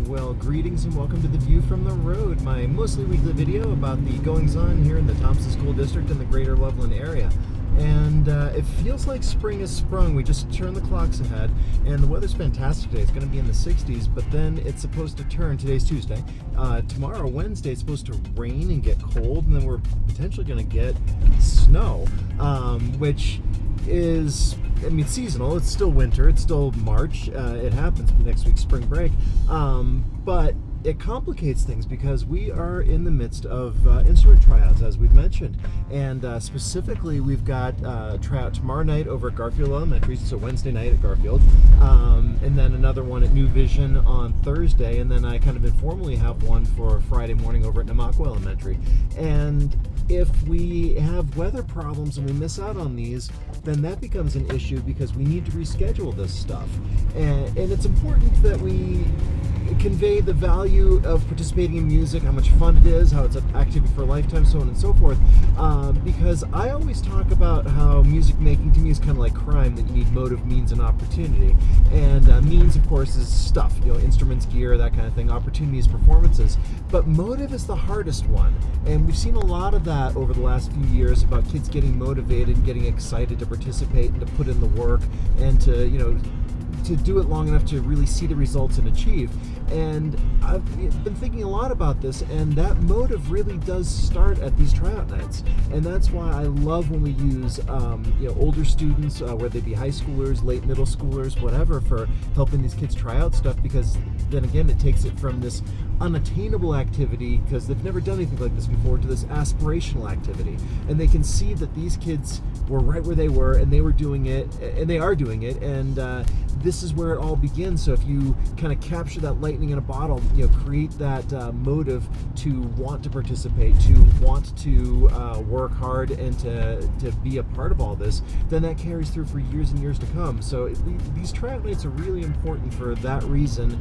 Well, greetings and welcome to The View from the Road, my mostly weekly video about the goings-on here in the Thompson School District and the greater Loveland area. And it feels like spring has sprung. We just turned the clocks ahead, and the weather's fantastic today. It's going to be in the 60s, but then it's supposed to turn. Today's Tuesday. Tomorrow, Wednesday, it's supposed to rain and get cold, and then we're potentially going to get snow, which is, I mean, seasonal. It's still winter. It's still March. It happens next week, spring break. But it complicates things because we are in the midst of instrument tryouts, as we've mentioned. And specifically, we've got a tryout tomorrow night over at Garfield Elementary, so Wednesday night at Garfield. And then another one at New Vision on Thursday. And then I kind of informally have one for Friday morning over at Namakwa Elementary. And if we have weather problems and we miss out on these, then that becomes an issue because we need to reschedule this stuff. And it's important that we convey the value of participating in music, how much fun it is, how it's an activity for a lifetime, so on and so forth. Because I always talk about how music making to me is kind of like crime, that you need motive, means, and opportunity. And means, of course, is stuff, instruments, gear, that kind of thing. Opportunity is performances. But motive is the hardest one. And we've seen a lot of that over the last few years about kids getting motivated and getting excited to participate and to put in the work and to do it long enough to really see the results and achieve. And I've been thinking a lot about this, and that motive really does start at these tryout nights. And that's why I love when we use older students, whether they be high schoolers, late middle schoolers, whatever, for helping these kids try out stuff, because then again it takes it from this unattainable activity, because they've never done anything like this before, to this aspirational activity. And they can see that these kids were right where they were, and they were doing it, and they are doing it, and this is where it all begins. So if you kind of capture that lightning in a bottle, create that motive to want to participate, to want to work hard, and to be a part of all this, then that carries through for years and years to come. So these tryout nights are really important for that reason,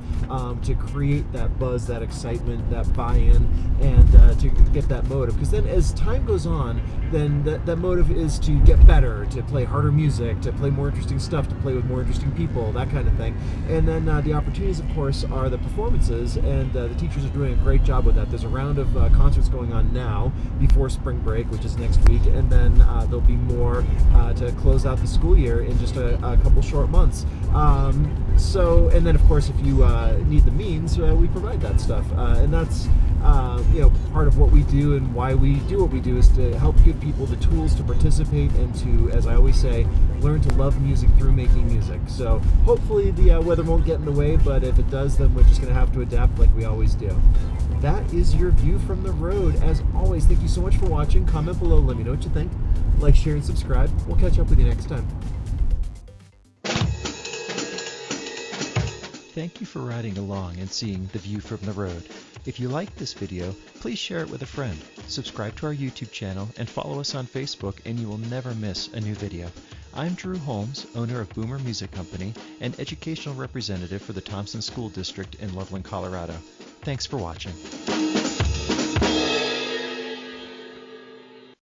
to create that buzz, that excitement, that buy-in, and to get that motive. Because then as time goes on, then that motive is to get better, to play harder music, to play more interesting stuff, to play with more interesting people, that kind of thing. And then the opportunities, of course, are the performances, and the teachers are doing a great job with that. There's a round of concerts going on now before spring break, which is next week, and then there'll be more to close out the school year in just a couple short months. And then, of course, if you need the means, we provide that stuff. And that's part of what we do, and why we do what we do, is to help give people the tools to participate and to, as I always say, learn to love music through making music. So hopefully the weather won't get in the way, but if it does, then we're just going to have to adapt like we always do. That is your view from the road. As always, thank you so much for watching. Comment below, let me know what you think. Like, share, and subscribe. We'll catch up with you next time. Thank you for riding along and seeing The View from the Road. If you liked this video, please share it with a friend. Subscribe to our YouTube channel and follow us on Facebook, and you will never miss a new video. I'm Drew Holmes, owner of Boomer Music Company and educational representative for the Thompson School District in Loveland, Colorado. Thanks for watching.